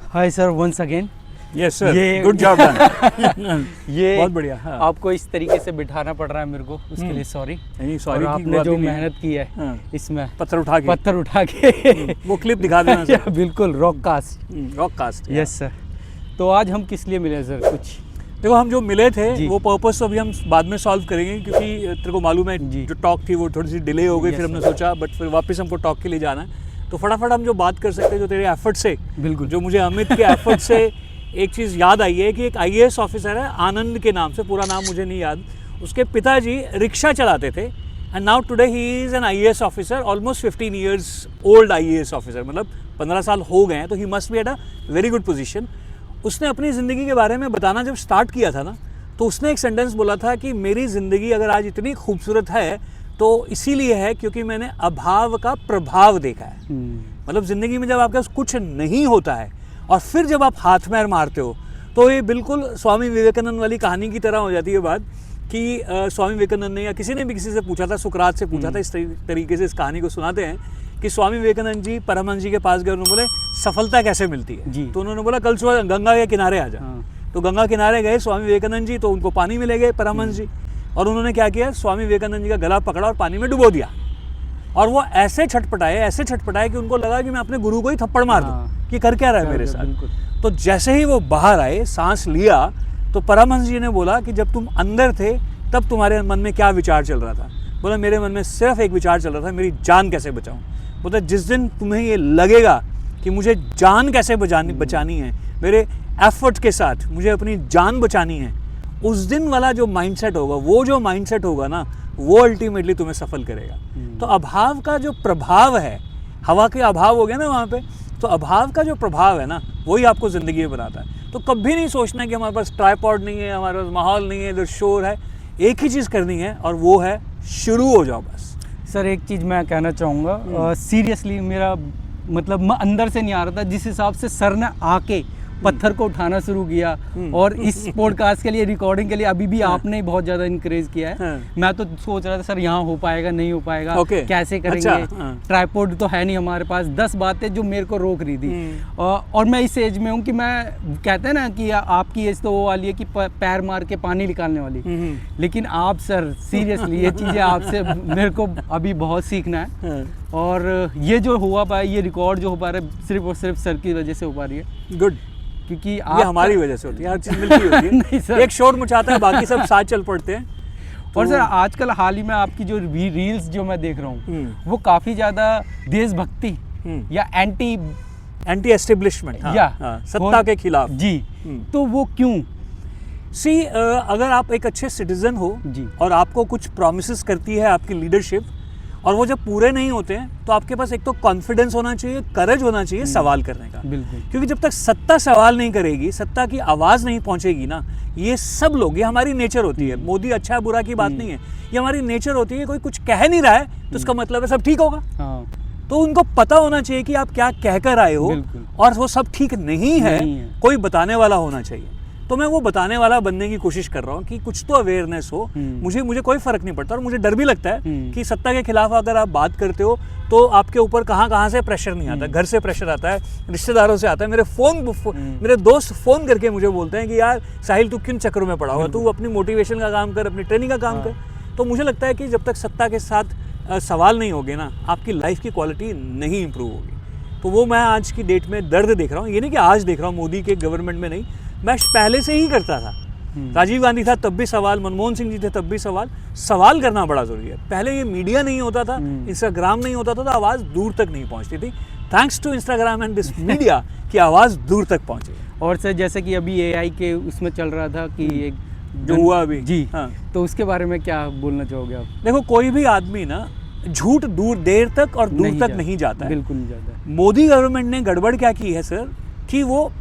हाय sir, once again. Yes sir, good job done. ये बहुत बढ़िया। हाँ। आपको इस तरीके से बिठाना पड़ रहा है मेरे को, उसके लिए सॉरी। नहीं सॉरी, आपने जो मेहनत की है इसमें पत्थर उठा के वो क्लिप दिखा देना सर। बिल्कुल रॉक कास्ट। Yes sir. तो आज हम किस लिए मिले सर? कुछ देखो, हम जो मिले थे वो पर्पस तो अभी हम बाद में सॉल्व करेंगे, क्योंकि तेरे को मालूम है जो टॉक थी वो थोड़ी सी डिले हो गई। फिर हमने सोचा बट फिर वापस हमको टॉक के लिए जाना है, तो फटाफट हम जो बात कर सकते हैं, जो तेरे एफर्ट से, बिल्कुल जो मुझे अमित के एफर्ट से एक चीज़ याद आई है कि एक IAS ऑफिसर है आनंद के नाम से, पूरा नाम मुझे नहीं याद। उसके पिताजी रिक्शा चलाते थे and now today he is an IAS officer, almost 15 years old IAS officer, मतलब 15 साल हो गए हैं, तो he must be at a very good position. उसने अपनी ज़िंदगी के बारे में बताना जब स्टार्ट किया था ना, तो उसने एक सेंटेंस बोला था कि मेरी ज़िंदगी अगर आज इतनी खूबसूरत है तो इसीलिए है क्योंकि मैंने अभाव का प्रभाव देखा है। मतलब ज़िंदगी में जब आपके पास कुछ नहीं होता है और फिर जब आप हाथ पैर मारते हो, तो ये बिल्कुल स्वामी विवेकानंद वाली कहानी की तरह हो जाती है बात कि स्वामी विवेकानंद ने या किसी ने भी किसी से पूछा था, सुकरात से पूछा था, इस तरीके से इस कहानी को सुनाते हैं कि स्वामी विवेकानंद जी परमहंस जी के पास गए, उन्होंने बोले सफलता कैसे मिलती है जी। तो उन्होंने बोला कल सुबह गंगा के किनारे आ जा। तो गंगा किनारे गए स्वामी विवेकानंद जी, तो उनको पानी में ले गए परमहंस जी, और उन्होंने क्या किया, स्वामी विवेकानंद जी का गला पकड़ा और पानी में डुबो दिया। और वो ऐसे छटपटाए कि उनको लगा कि मैं अपने गुरु को ही थप्पड़ मार दूं कि कर क्या रहा है मेरे साथ। तो जैसे ही वो बाहर आए, सांस लिया, तो परमहंस जी ने बोला कि जब तुम अंदर थे तब तुम्हारे मन में क्या विचार चल रहा था? बोला मेरे मन में सिर्फ एक विचार चल रहा था, मेरी जान कैसे बचाऊं। बोला जिस दिन तुम्हें ये लगेगा कि मुझे जान कैसे बचानी है, मेरे एफर्ट के साथ मुझे अपनी जान बचानी है, उस दिन वाला जो माइंडसेट होगा, वो जो माइंडसेट होगा ना, वो अल्टीमेटली तुम्हें सफल करेगा। तो अभाव का जो प्रभाव है, हवा के अभाव हो गया ना वहाँ पे, तो अभाव का जो प्रभाव है ना, वही आपको ज़िंदगी में बनाता है। तो कभी नहीं सोचना कि हमारे पास ट्राइपॉड नहीं है, हमारे पास माहौल नहीं है, इधर शोर है। एक ही चीज़ करनी है और वो है शुरू हो जाओ बस। सर एक चीज़ मैं कहना चाहूँगा, सीरियसली मेरा मतलब मैं अंदर से नहीं आ रहा था, जिस हिसाब से सर ने आके पत्थर को उठाना शुरू किया और इस पॉडकास्ट के लिए, रिकॉर्डिंग के लिए अभी भी आपने बहुत ज़्यादा इनकरेज किया है। मैं तो सोच रहा था सर यहाँ हो पाएगा नहीं हो पाएगा, कैसे करेंगे। ट्राइपॉड तो है नहीं हमारे पास। 10 बातें जो मेरे को रोक रही थी। और मैं इस एज में हूँ कि मैं, कहते हैं ना कि आपकी एज तो वो वाली है कि पैर मार के पानी निकालने वाली, लेकिन आप सर सीरियसली ये चीज़ें आपसे मेरे को अभी बहुत सीखना है। और ये जो हुआ पाया, ये रिकॉर्ड जो हो पा रहा है, सिर्फ और सिर्फ सर की वजह से हो पा रही है। गुड, क्योंकि ये हमारी वजह से होती है, हर चीज़ मिलती होती है। नहीं सर, एक शोर मचाता है, बाकी सब साथ चल पड़ते हैं। तो और सर आजकल हाल ही में आपकी जो रील्स जो मैं देख रहा हूँ, वो काफ़ी ज़्यादा देशभक्ति या एंटी एस्टेब्लिशमेंट या सत्ता के खिलाफ जी। तो वो क्यों? सी, अगर आप एक अच्छे सिटीजन हो और आपको कुछ प्रॉमिसेस करती है आपकी लीडरशिप, और वो जब पूरे नहीं होते हैं, तो आपके पास एक तो कॉन्फिडेंस होना चाहिए, करेज होना चाहिए सवाल करने का। बिल्कुल। क्योंकि जब तक सत्ता सवाल नहीं करेगी, सत्ता की आवाज़ नहीं पहुंचेगी ना, ये सब लोग, ये हमारी नेचर होती है। मोदी अच्छा बुरा की बात नहीं है, ये हमारी नेचर होती है। कोई कुछ कह नहीं रहा है तो उसका मतलब है सब ठीक होगा। तो उनको पता होना चाहिए कि आप क्या कह कर आए हो, और वो सब ठीक नहीं है, कोई बताने वाला होना चाहिए। तो मैं वो बताने वाला बनने की कोशिश कर रहा हूँ कि कुछ तो अवेयरनेस हो। मुझे कोई फर्क नहीं पड़ता, और मुझे डर भी लगता है कि सत्ता के खिलाफ अगर आप बात करते हो तो आपके ऊपर कहाँ से प्रेशर नहीं आता। घर से प्रेशर आता है, रिश्तेदारों से आता है। मेरे दोस्त फ़ोन करके मुझे बोलते हैं कि यार साहिल तू किन चक्करों में पड़ा हुआ, तू अपनी मोटिवेशन का काम कर, अपनी ट्रेनिंग का काम कर। तो मुझे लगता है कि जब तक सत्ता के साथ सवाल नहीं होगे ना, आपकी लाइफ की क्वालिटी नहीं इंप्रूव होगी। तो वो मैं आज की डेट में दर्द देख रहा हूँ। ये नहीं कि आज देख रहा हूँ, मोदी के गवर्नमेंट में नहीं, मैं पहले से ही करता था। राजीव गांधी था तब भी सवाल, मनमोहन सिंह जी थे तब भी सवाल करना बड़ा जरूरी है। पहले ये मीडिया नहीं होता था, इंस्टाग्राम नहीं होता था, तो आवाज़ दूर तक नहीं पहुंचती थी। Thanks to Instagram and this media की आवाज़ दूर तक पहुंची। और सर जैसे कि अभी AI के उसमें चल रहा था कि एक जो हुआ अभी जी, तो उसके बारे में क्या बोलना चाहोगे आप? देखो, कोई भी आदमी ना झूठ देर तक और दूर तक नहीं जाता है। बिल्कुल नहीं जाता है। मोदी गवर्नमेंट ने गड़बड़ क्या की है सर, कि वो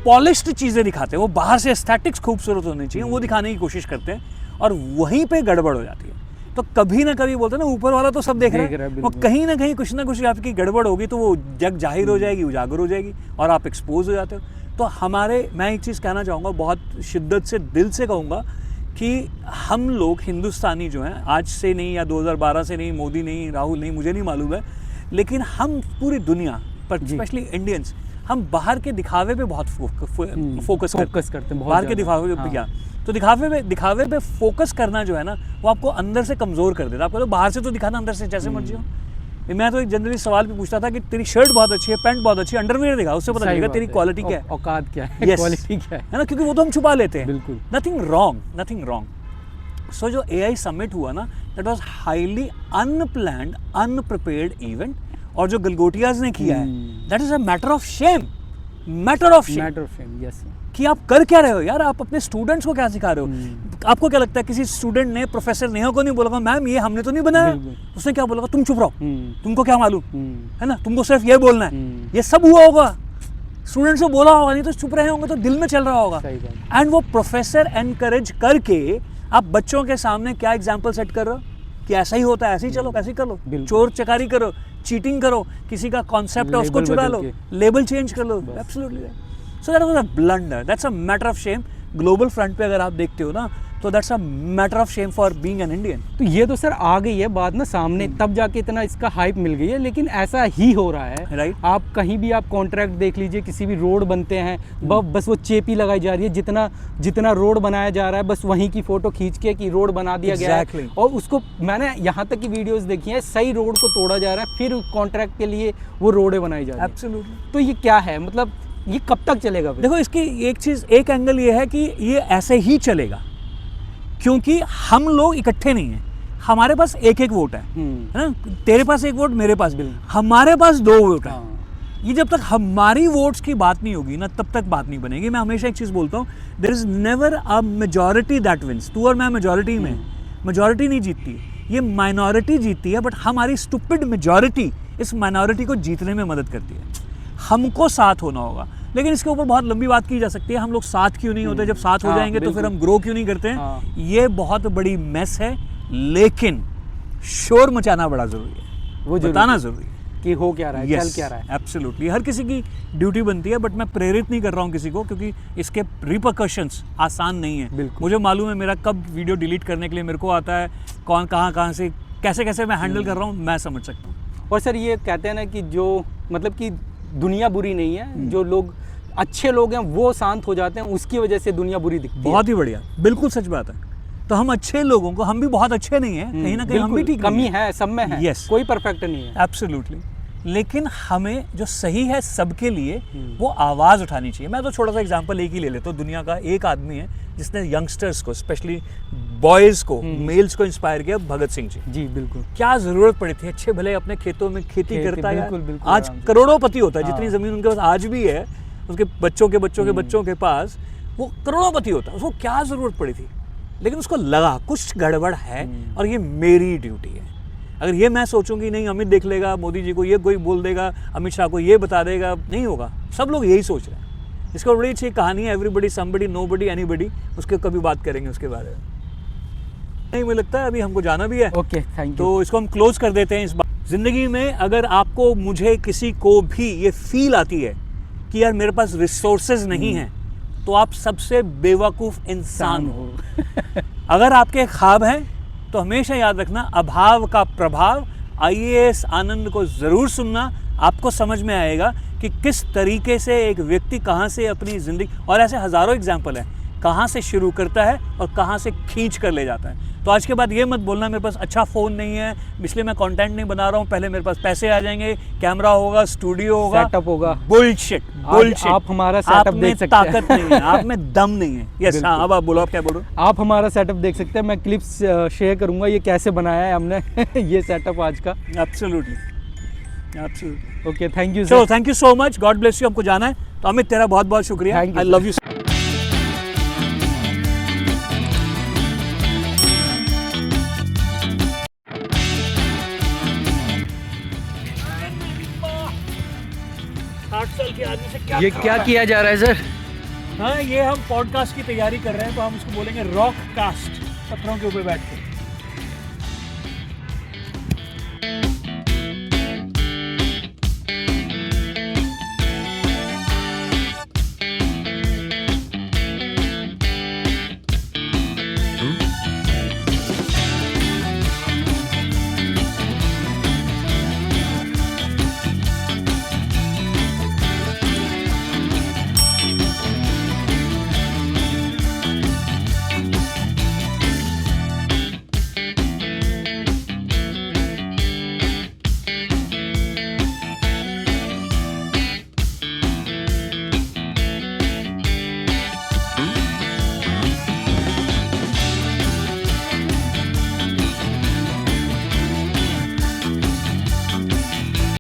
पॉलिश्ड चीज़ें दिखाते हैं। वो बाहर से एस्थेटिक्स खूबसूरत होनी चाहिए, वो दिखाने की कोशिश करते हैं, और वहीं पे गड़बड़ हो जाती है। तो कभी ना कभी बोलते हैं ना, ऊपर वाला तो सब देख रहा है, वो कहीं ना कहीं कुछ ना कुछ आपकी गड़बड़ होगी तो वो जग जाहिर हो जाएगी, उजागर हो जाएगी, और आप एक्सपोज हो जाते हो। तो मैं एक चीज़ कहना चाहूँगा, बहुत शिद्दत से, दिल से कहूँगा कि हम लोग हिंदुस्तानी जो हैं, आज से नहीं या 2012 से नहीं, मोदी नहीं, राहुल नहीं, मुझे नहीं मालूम है, लेकिन हम पूरी दुनिया पर, स्पेशली इंडियंस, हम बाहर के दिखावे पे बहुत फोकस करते हैं बहुत बाहर के ज़्यादा। दिखावे पे हाँ। क्या, तो दिखावे पे फोकस करना जो है ना वो आपको अंदर से कमजोर कर देता है। आपको तो बाहर से तो दिखाना, अंदर से जैसे मर्जी हो। मैं तो एक जनरली सवाल भी पूछता था कि तेरी शर्ट बहुत अच्छी है, पैंट बहुत अच्छी है, अंडरवियर दिखा, उससे पता सही चलेगा बात तेरी है। क्वालिटी क्या है, औकात क्या है, Yes. क्वालिटी क्या है ना, क्योंकि वो तो हम छुपा लेते हैं। बिल्कुल। Nothing wrong. सो जो AI समिट हुआ ना, that was highly unplanned, अनप्रिपेयर्ड event, और जो गलगोटियाज ने किया है that is a matter of Shem, matter of Shem, matter of fame, yes. कि आप कर क्या रहे हो यार, आप अपने स्टूडेंट्स को क्या सिखा रहे हो। आपको क्या लगता है किसी स्टूडेंट ने प्रोफेसर नेहा को नहीं बोला मैम ये हमने तो नहीं बनाया, उसने क्या बोला, तुम चुप रहो, तुमको क्या मालूम, है ना, तुमको सिर्फ ये बोलना है, ये सब हुआ होगा, स्टूडेंट से बोला होगा, नहीं तो चुप रहे होंगे तो दिल में चल रहा होगा। एंड वो प्रोफेसर एनकरेज करके आप बच्चों के सामने क्या एग्जाम्पल सेट कर रहे हो कि ऐसा ही होता है, ऐसे ही चलो, ऐसे ही कर लो, चोर चकारी करो, चीटिंग करो, किसी का कॉन्सेप्ट है उसको चुरा लो, लेबल चेंज कर लो। Absolutely. So that was a blunder, that's a matter of shame. Global front पे अगर आप देखते हो ना तो that's a matter of shame for being an Indian. तो ये तो सर आ गई है बात ना सामने, तब जाके इतना इसका हाइप मिल गई है, लेकिन ऐसा ही हो रहा है। राइट। आप कहीं भी आप कॉन्ट्रैक्ट देख लीजिए, किसी भी रोड बनते हैं बस वो चेपी लगाई जा रही है, जितना रोड बनाया जा रहा है बस वहीं की फोटो खींच के कि रोड बना दिया गया है, और उसको मैंने यहाँ तक की वीडियोस देखी है, सही रोड को तोड़ा जा रहा है, फिर कॉन्ट्रैक्ट के लिए वो रोडें बनाई जा रही है। एब्सोल्युटली। तो ये क्या है, मतलब ये कब तक चलेगा फिर? देखो इसकी एक एंगल ये है कि ये ऐसे ही चलेगा क्योंकि हम लोग इकट्ठे नहीं हैं, हमारे पास एक एक वोट है ना, तेरे पास एक वोट, मेरे पास भी, हमारे पास 2 वोट है। ये जब तक हमारी वोट्स की बात नहीं होगी ना तब तक बात नहीं बनेगी। मैं हमेशा एक चीज बोलता हूँ, there is never a majority that wins. तू और मैं मेजॉरिटी में, मेजॉरिटी नहीं जीतती है, ये माइनॉरिटी जीतती है, बट हमारी स्टूपिड मेजॉरिटी इस माइनॉरिटी को जीतने में मदद करती है। हमको साथ होना होगा, लेकिन इसके ऊपर बहुत लंबी बात की जा सकती है, हम लोग साथ क्यों नहीं होते, जब साथ हो जाएंगे तो फिर हम ग्रो क्यों नहीं करते हैं। ये बहुत बड़ी मेस है, लेकिन शोर मचाना बड़ा जरूरी है, वो बताना जरूरी है कि हो क्या रहा है, चल क्या रहा है। एब्सोल्युटली। हर किसी की ड्यूटी बनती है, बट मैं प्रेरित नहीं कर रहा हूँ किसी को, क्योंकि इसके रिपरकशंस आसान नहीं है। मुझे मालूम है मेरा कब वीडियो डिलीट करने के लिए मेरे को आता है, कौन कहाँ से कैसे मैं हैंडल कर रहा हूँ, मैं समझ सकता हूँ। और सर ये कहते हैं ना कि जो मतलब कि दुनिया बुरी नहीं है, जो लोग अच्छे लोग हैं वो शांत हो जाते हैं, उसकी वजह से दुनिया बुरी दिखती है। बहुत ही बढ़िया, बिल्कुल सच बात है। तो हम अच्छे लोगों को, हम भी बहुत अच्छे नहीं हैं, कहीं ना कहीं हम भी ठीक, कमी है, सब में है। Yes. कोई परफेक्ट नहीं है। एब्सोल्युटली। लेकिन हमें जो सही है सबके लिए वो आवाज़ उठानी चाहिए। मैं तो छोटा सा एग्जांपल एक ही ले लेता हूँ। दुनिया का एक आदमी है जिसने यंगस्टर्स को, स्पेशली बॉयज़ को, मेल्स को इंस्पायर किया, भगत सिंह जी। जी बिल्कुल। क्या ज़रूरत पड़ी थी, अच्छे भले अपने खेतों में खेती करता है, बिल्कुल, आज करोड़ोंपति होता है, जितनी ज़मीन उनके पास आज भी है, उसके बच्चों के बच्चों के बच्चों के पास वो करोड़ोंपति होता है। उसको क्या ज़रूरत पड़ी थी, लेकिन उसको लगा कुछ गड़बड़ है और ये मेरी ड्यूटी है। अगर ये मैं सोचूंगी नहीं अमित देख लेगा, मोदी जी को ये कोई बोल देगा, अमित शाह को ये बता देगा, नहीं होगा। सब लोग यही सोच रहे हैं। इसको बड़ी अच्छी कहानी है, एवरीबडी समबडी नोबडी एनीबडी, उसके कभी बात करेंगे उसके बारे में। नहीं, मुझे लगता है अभी हमको जाना भी है। Okay, thank you. तो इसको हम क्लोज कर देते हैं इस बात। जिंदगी में अगर आपको, मुझे, किसी को भी ये फील आती है कि यार मेरे पास रिसोर्सेज नहीं है, तो आप सबसे बेवकूफ़ इंसान हो। अगर आपके ख्वाब हैं तो हमेशा याद रखना, अभाव का प्रभाव, IAS आनंद को ज़रूर सुनना, आपको समझ में आएगा कि किस तरीके से एक व्यक्ति कहाँ से अपनी ज़िंदगी, और ऐसे हज़ारों एग्जाम्पल हैं, कहाँ से शुरू करता है और कहाँ से खींच कर ले जाता है। तो आज के बाद ये मत बोलना मेरे पास अच्छा फ़ोन नहीं है, इसलिए मैं कंटेंट नहीं बना रहा हूँ, पहले मेरे पास पैसे आ जाएंगे, कैमरा होगा, स्टूडियो होगा, सेटअप होगा। बुलशिट। आप हमारा सेटअप देख सकते हैं। ताकत नहीं है, आप में दम नहीं है। यस, हाँ, अब आप बोलो, आप क्या बोलो। आप हमारा सेटअप देख सकते हैं, मैं क्लिप्स शेयर करूंगा ये कैसे बनाया है हमने ये सेटअप आज का। Absolutely. Okay, thank you sir. Thank you so much, God bless you. हमको जाना है, तो अमित तेरा बहुत बहुत शुक्रिया। I love you. ये क्या किया जा रहा है सर? हाँ, ये हम पॉडकास्ट की तैयारी कर रहे हैं, तो हम इसको बोलेंगे रॉक कास्ट, पत्थरों के ऊपर बैठ के।